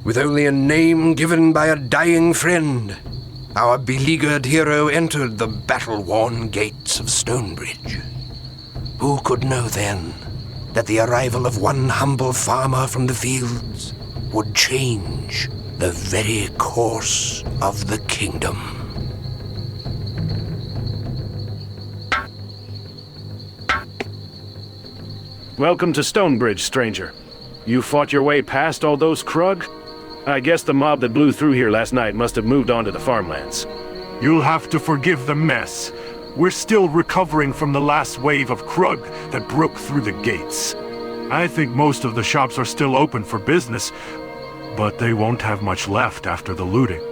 With only a name given by a dying friend, our beleaguered hero entered the battle-worn gates of Stonebridge. Who could know then that the arrival of one humble farmer from the fields would change the very course of the kingdom? Welcome to Stonebridge, stranger. You fought your way past all those Krug? I guess the mob that blew through here last night must have moved on to the farmlands. You'll have to forgive the mess. We're still recovering from the last wave of Krug that broke through the gates. I think most of the shops are still open for business, but they won't have much left after the looting.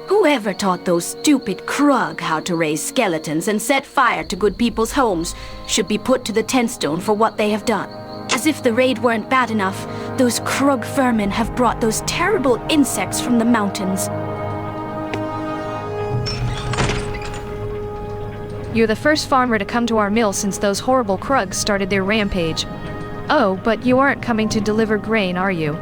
Whoever taught those stupid Krug how to raise skeletons and set fire to good people's homes should be put to the 10th stone for what they have done. As if the raid weren't bad enough, those Krug vermin have brought those terrible insects from the mountains. You're the first farmer to come to our mill since those horrible Krugs started their rampage. Oh, but you aren't coming to deliver grain, are you?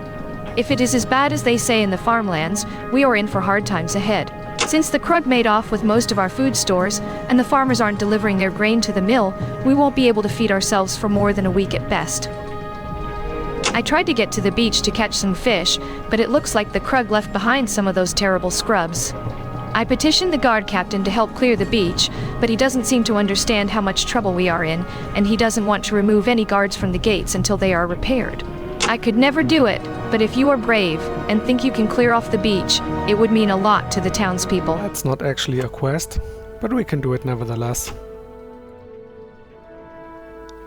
If it is as bad as they say in the farmlands, we are in for hard times ahead. Since the Krug made off with most of our food stores, and the farmers aren't delivering their grain to the mill, we won't be able to feed ourselves for more than a week at best. I tried to get to the beach to catch some fish, but it looks like the Krug left behind some of those terrible scrubs. I petitioned the guard captain to help clear the beach, but he doesn't seem to understand how much trouble we are in, and he doesn't want to remove any guards from the gates until they are repaired. I could never do it, but if you are brave and think you can clear off the beach, it would mean a lot to the townspeople. That's not actually a quest, but we can do it nevertheless.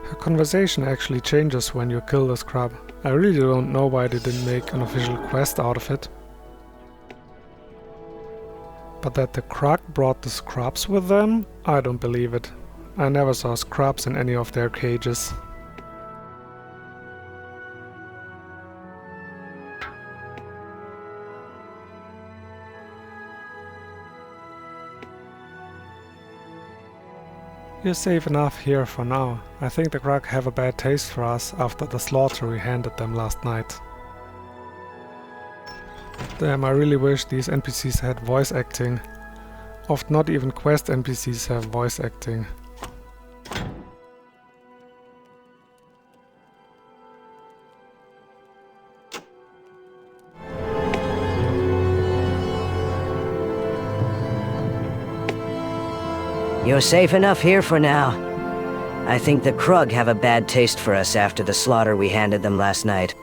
Her conversation actually changes when you kill the scrub. I really don't know why they didn't make an official quest out of it. But that the Krug brought the scrubs with them? I don't believe it. I never saw scrubs in any of their cages. You're safe enough here for now. I think the Krug have a bad taste for us after the slaughter we handed them last night. Damn, I really wish these NPCs had voice acting. Often not even quest NPCs have voice acting. You're safe enough here for now. I think the Krug have a bad taste for us after the slaughter we handed them last night.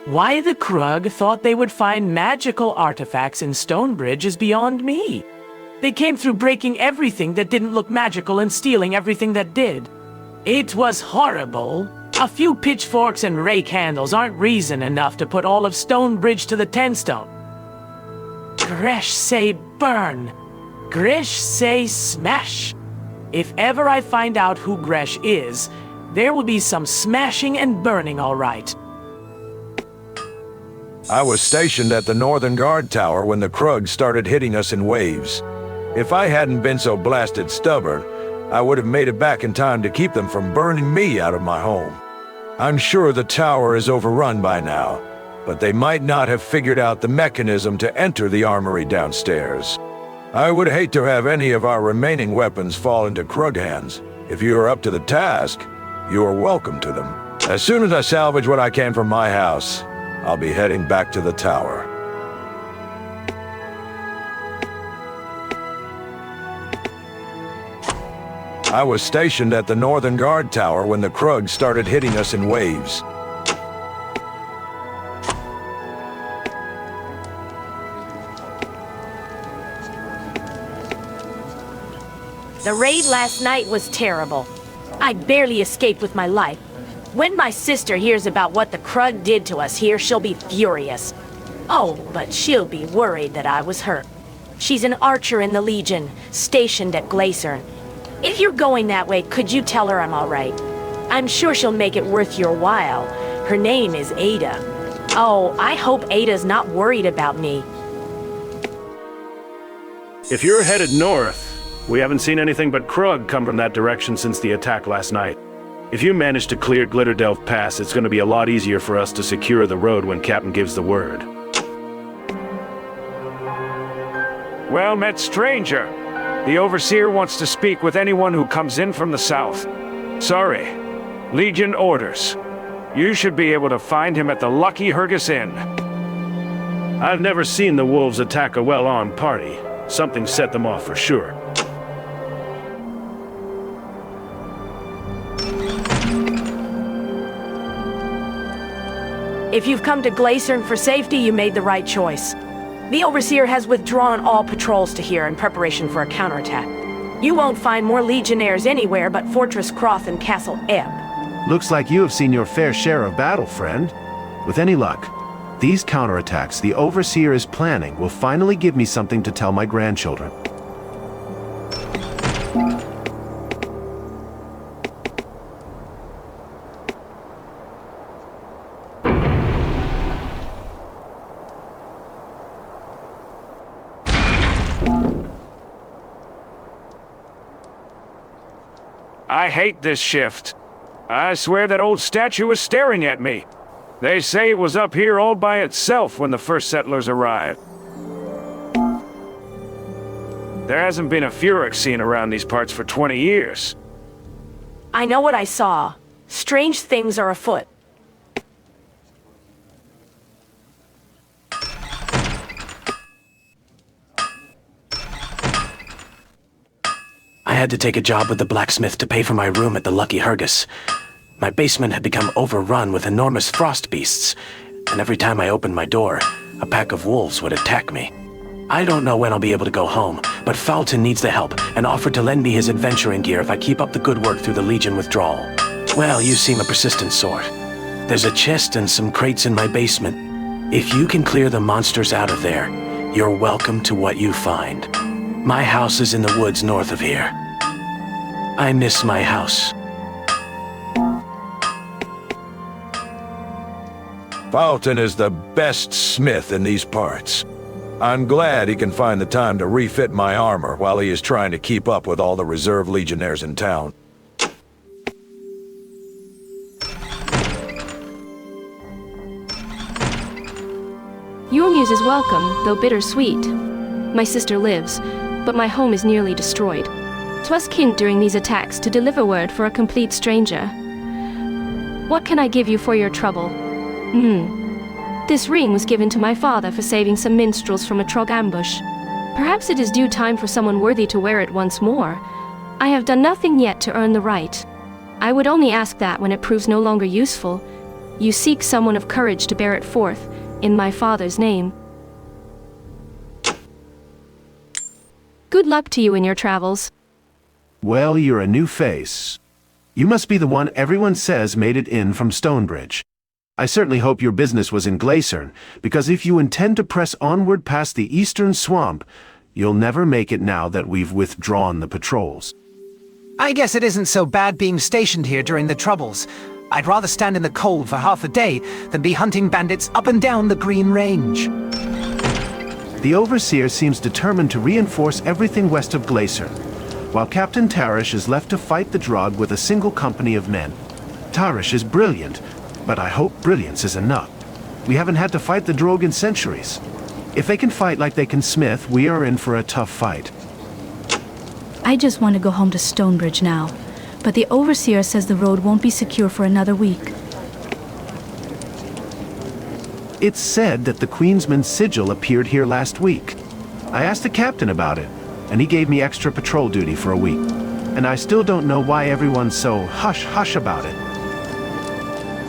Why the Krug thought they would find magical artifacts in Stonebridge is beyond me. They came through breaking everything that didn't look magical and stealing everything that did. It was horrible. A few pitchforks and rake handles aren't reason enough to put all of Stonebridge to the 10 stone. Gresh say burn. Gresh say smash. If ever I find out who Gresh is, there will be some smashing and burning, all right. I was stationed at the Northern Guard Tower when the Krug started hitting us in waves. If I hadn't been so blasted stubborn, I would have made it back in time to keep them from burning me out of my home. I'm sure the tower is overrun by now, but they might not have figured out the mechanism to enter the armory downstairs. I would hate to have any of our remaining weapons fall into Krug hands. If you are up to the task, you are welcome to them. As soon as I salvage what I can from my house, I'll be heading back to the tower. I was stationed at the Northern Guard Tower when the Krug started hitting us in waves. The raid last night was terrible. I barely escaped with my life. When my sister hears about what the Krug did to us here, she'll be furious. Oh, but she'll be worried that I was hurt. She's an archer in the Legion, stationed at Glacern. If you're going that way, could you tell her I'm all right? I'm sure she'll make it worth your while. Her name is Ada. Oh, I hope Ada's not worried about me. If you're headed north, we haven't seen anything but Krug come from that direction since the attack last night. If you manage to clear Glitterdelve Pass, it's going to be a lot easier for us to secure the road when Captain gives the word. Well met, stranger. The Overseer wants to speak with anyone who comes in from the south. Sorry. Legion orders. You should be able to find him at the Lucky Hergus Inn. I've never seen the wolves attack a well-armed party. Something set them off for sure. If you've come to Glacern for safety, you made the right choice. The Overseer has withdrawn all patrols to here in preparation for a counterattack. You won't find more legionnaires anywhere but Fortress Kroth and Castle Ehb. Looks like you have seen your fair share of battle, friend. With any luck, these counterattacks the Overseer is planning will finally give me something to tell my grandchildren. I hate this shift. I swear that old statue was staring at me. They say it was up here all by itself when the first settlers arrived. There hasn't been a Furyk seen around these parts for 20 years. I know what I saw. Strange things are afoot. I had to take a job with the blacksmith to pay for my room at the Lucky Hergus. My basement had become overrun with enormous frost beasts, and every time I opened my door, a pack of wolves would attack me. I don't know when I'll be able to go home, but Fulton needs the help and offered to lend me his adventuring gear if I keep up the good work through the Legion withdrawal. Well, you seem a persistent sort. There's a chest and some crates in my basement. If you can clear the monsters out of there, you're welcome to what you find. My house is in the woods north of here. I miss my house. Fulton is the best smith in these parts. I'm glad he can find the time to refit my armor while he is trying to keep up with all the reserve legionnaires in town. Your news is welcome, though bittersweet. My sister lives, but my home is nearly destroyed. 'Twas kin during these attacks to deliver word for a complete stranger. What can I give you for your trouble? This ring was given to my father for saving some minstrels from a Trog ambush. Perhaps it is due time for someone worthy to wear it once more. I have done nothing yet to earn the right. I would only ask that when it proves no longer useful, you seek someone of courage to bear it forth, in my father's name. Good luck to you in your travels. Well, you're a new face. You must be the one everyone says made it in from Stonebridge. I certainly hope your business was in Glacern, because if you intend to press onward past the eastern swamp, you'll never make it now that we've withdrawn the patrols. I guess it isn't so bad being stationed here during the Troubles. I'd rather stand in the cold for half a day than be hunting bandits up and down the Green Range. The Overseer seems determined to reinforce everything west of Glacern, while Captain Tarish is left to fight the Drog with a single company of men. Tarish is brilliant, but I hope brilliance is enough. We haven't had to fight the Drog in centuries. If they can fight like they can smith, we are in for a tough fight. I just want to go home to Stonebridge now, but the Overseer says the road won't be secure for another week. It's said that the Queensman's sigil appeared here last week. I asked the captain about it, and he gave me extra patrol duty for a week. And I still don't know why everyone's so hush-hush about it.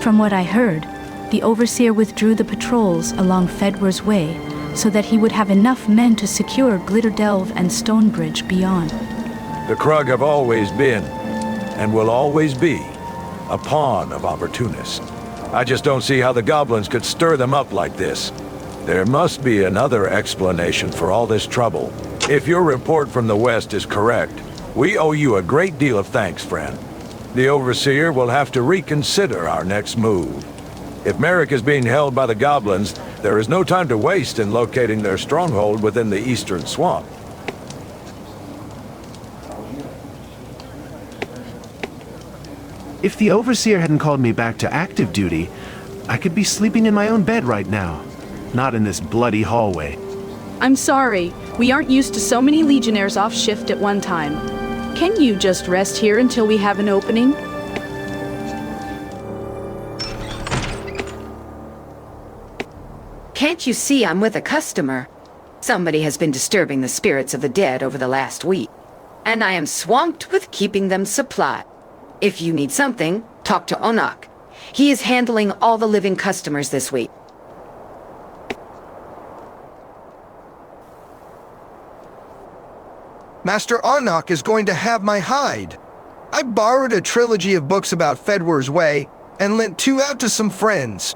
From what I heard, the Overseer withdrew the patrols along Fedwar's Way so that he would have enough men to secure Glitterdelve and Stonebridge beyond. The Krug have always been, and will always be, a pawn of opportunists. I just don't see how the goblins could stir them up like this. There must be another explanation for all this trouble. If your report from the west is correct, we owe you a great deal of thanks, friend. The Overseer will have to reconsider our next move. If Merrick is being held by the goblins, there is no time to waste in locating their stronghold within the eastern swamp. If the Overseer hadn't called me back to active duty, I could be sleeping in my own bed right now, not in this bloody hallway. I'm sorry. We aren't used to so many Legionnaires off shift at one time. Can you just rest here until we have an opening? Can't you see I'm with a customer? Somebody has been disturbing the spirits of the dead over the last week, and I am swamped with keeping them supplied. If you need something, talk to Onak. He is handling all the living customers this week. Master Onak is going to have my hide. I borrowed a trilogy of books about Fedwar's Way and lent 2 out to some friends.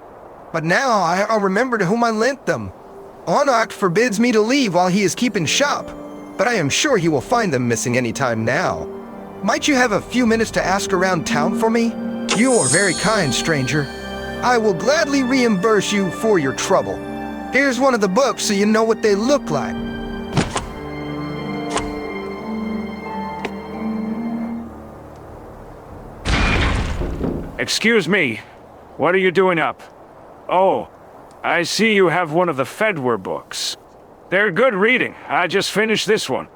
But now I'll remember to whom I lent them. Onak forbids me to leave while he is keeping shop, but I am sure he will find them missing any time now. Might you have a few minutes to ask around town for me? You are very kind, stranger. I will gladly reimburse you for your trouble. Here's one of the books so you know what they look like. Excuse me. What are you doing up? Oh, I see you have one of the Fedwar books. They're good reading. I just finished this one.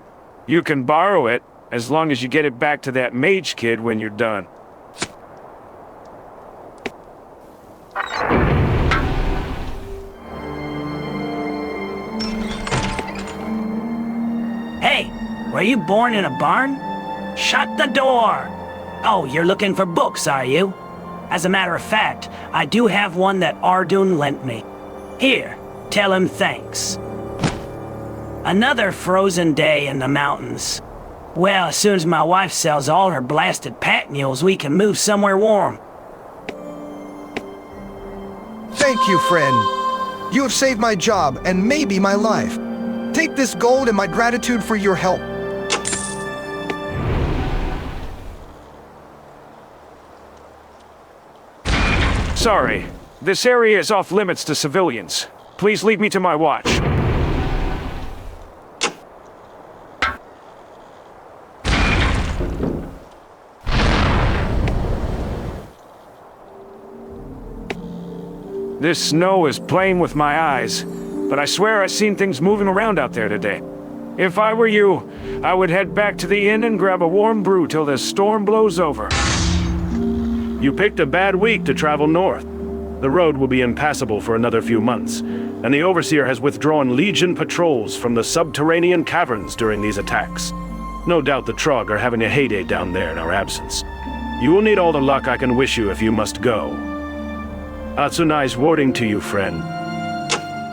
You can borrow it, as long as you get it back to that mage kid when you're done. Hey, were you born in a barn? Shut the door! Oh, you're looking for books, are you? As a matter of fact, I do have one that Ardun lent me. Here, tell him thanks. Another frozen day in the mountains. Well, as soon as my wife sells all her blasted pack mules, we can move somewhere warm. Thank you, friend. You have saved my job and maybe my life. Take this gold and my gratitude for your help. Sorry. This area is off limits to civilians. Please leave me to my watch. This snow is playing with my eyes, but I swear I've seen things moving around out there today. If I were you, I would head back to the inn and grab a warm brew till this storm blows over. You picked a bad week to travel north. The road will be impassable for another few months, and the Overseer has withdrawn Legion patrols from the subterranean caverns during these attacks. No doubt the Trog are having a heyday down there in our absence. You will need all the luck I can wish you if you must go. Azunai's wording to you, friend.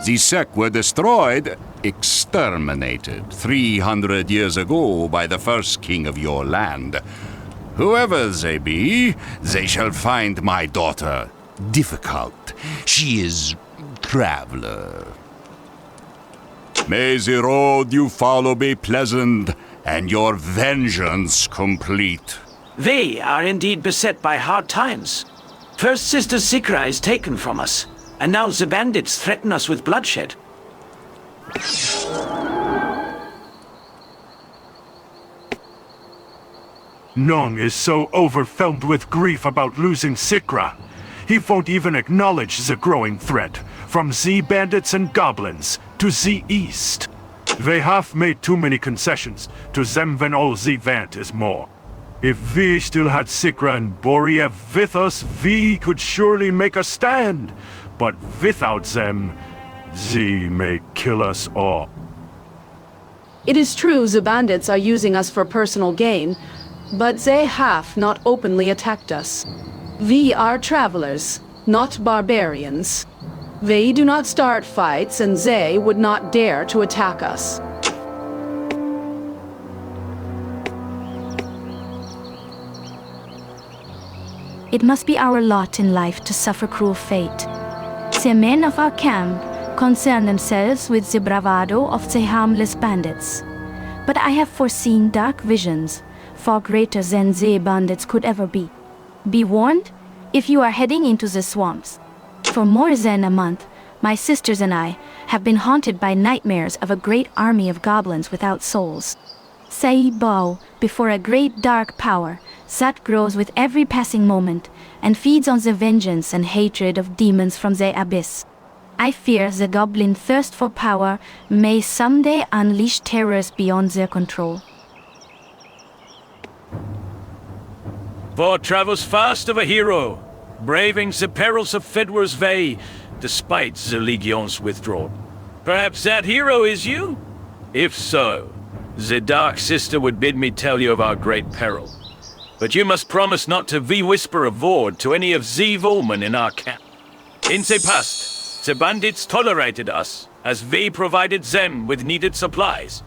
The sect were destroyed, exterminated 300 years ago by the first king of your land. Whoever they be, they shall find my daughter difficult. She is traveler. May the road you follow be pleasant, and your vengeance complete. We are indeed beset by hard times. First Sister Sikra is taken from us, and now the bandits threaten us with bloodshed. Nong is so overwhelmed with grief about losing Sikra. He won't even acknowledge the growing threat from the bandits and goblins to the east. They have made too many concessions to them when all they want is more. If we still had Sikra and Boriev with us, we could surely make a stand. But without them, they may kill us all. It is true the bandits are using us for personal gain, but they have not openly attacked us. We are travelers, not barbarians. They do not start fights, and they would not dare to attack us. It must be our lot in life to suffer cruel fate. The men of our camp concern themselves with the bravado of the harmless bandits. But I have foreseen dark visions, far greater than the bandits could ever be. Be warned, if you are heading into the swamps. For more than a month, my sisters and I have been haunted by nightmares of a great army of goblins without souls. They bow before a great dark power that grows with every passing moment, and feeds on the vengeance and hatred of demons from the abyss. I fear the goblin thirst for power may someday unleash terrors beyond their control. For travels fast of a hero, braving the perils of Fedwar's Way, despite the Legion's withdrawal. Perhaps that hero is you? If so, the Dark Sister would bid me tell you of our great peril. But you must promise not to whisper a word to any of the women in our camp. In the past, the bandits tolerated us, as we provided them with needed supplies.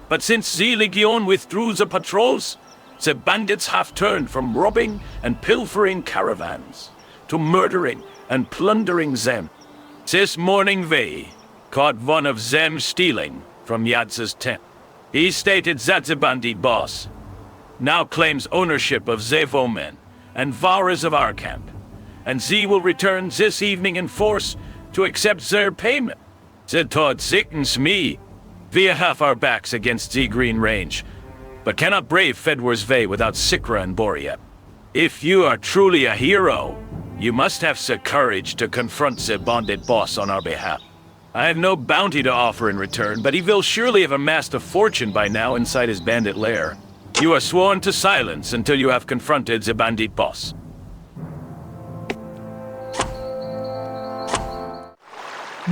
But since the Legion withdrew the patrols, the bandits have turned from robbing and pilfering caravans to murdering and plundering them. This morning we caught one of them stealing from Yadza's tent. He stated that the bandit boss now claims ownership of the women and varus of our camp, and ze will return this evening in force to accept their payment. The thought sickens me. We have our backs against the Green Range, but cannot brave Fedwar's Way without Sikra and Boria. If you are truly a hero, you must have the courage to confront the Bandit boss on our behalf. I have no bounty to offer in return, but he will surely have amassed a fortune by now inside his bandit lair. You are sworn to silence until you have confronted the Bandit boss.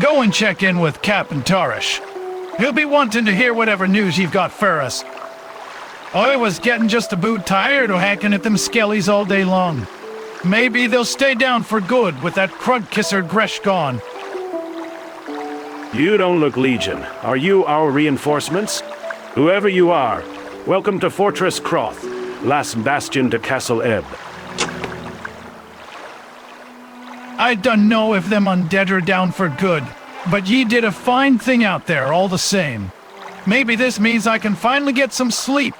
Go and check in with Captain Tarish. He'll be wanting to hear whatever news you've got for us. I was getting just about tired of hacking at them skellies all day long. Maybe they'll stay down for good with that crud-kisser Gresh gone. You don't look Legion. Are you our reinforcements? Whoever you are, welcome to Fortress Kroth, last bastion to Castle Ehb. I don't know if them undead are down for good, but ye did a fine thing out there all the same. Maybe this means I can finally get some sleep.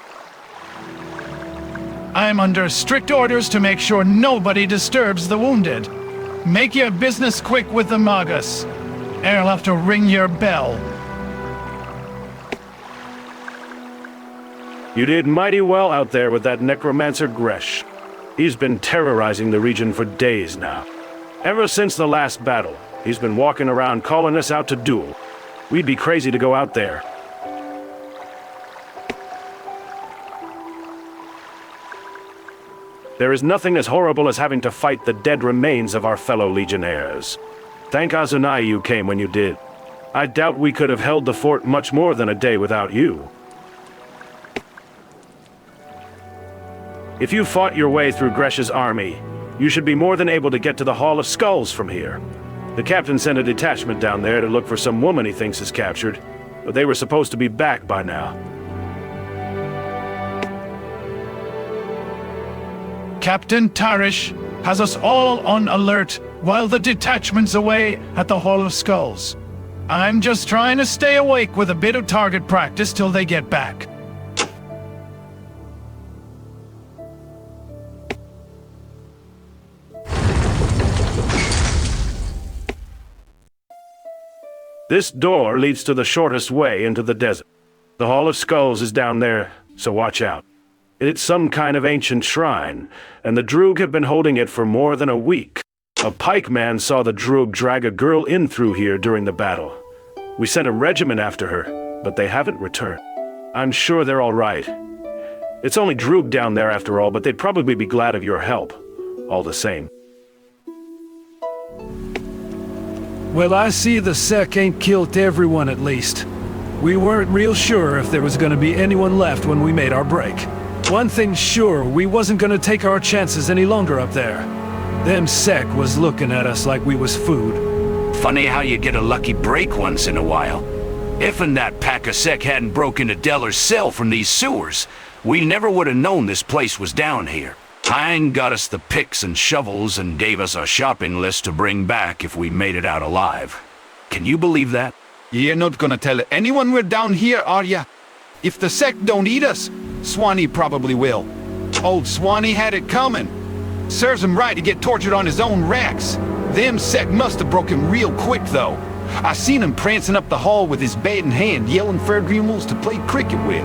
I'm under strict orders to make sure nobody disturbs the wounded. Make your business quick with the Magus. I'll have to ring your bell. You did mighty well out there with that necromancer Gresh. He's been terrorizing the region for days now. Ever since the last battle, he's been walking around calling us out to duel. We'd be crazy to go out there. There is nothing as horrible as having to fight the dead remains of our fellow legionnaires. Thank Azunite you came when you did. I doubt we could have held the fort much more than a day without you. If you fought your way through Gresh's army, you should be more than able to get to the Hall of Skulls from here. The captain sent a detachment down there to look for some woman he thinks is captured, but they were supposed to be back by now. Captain Tarish has us all on alert while the detachment's away at the Hall of Skulls. I'm just trying to stay awake with a bit of target practice till they get back. This door leads to the shortest way into the desert. The Hall of Skulls is down there, so watch out. It's some kind of ancient shrine, and the Droog have been holding it for more than a week. A pikeman saw the Droog drag a girl in through here during the battle. We sent a regiment after her, but they haven't returned. I'm sure they're all right. It's only Droog down there after all, but they'd probably be glad of your help, all the same. Well, I see the Sec ain't killed everyone at least. We weren't real sure if there was gonna be anyone left when we made our break. One thing's sure, we wasn't gonna take our chances any longer up there. Them Sec was looking at us like we was food. Funny how you get a lucky break once in a while. If'n that pack of Sec hadn't broke into Deller's cell from these sewers, we never would have known this place was down here. Hein got us the picks and shovels and gave us a shopping list to bring back if we made it out alive. Can you believe that? You're not gonna tell anyone we're down here, are ya? If the Sec don't eat us, Swanee probably will. Old Swanee had it coming. Serves him right to get tortured on his own racks. Them Sec must have broke him real quick, though. I seen him prancing up the hall with his bat in hand, yelling for Grumels to play cricket with.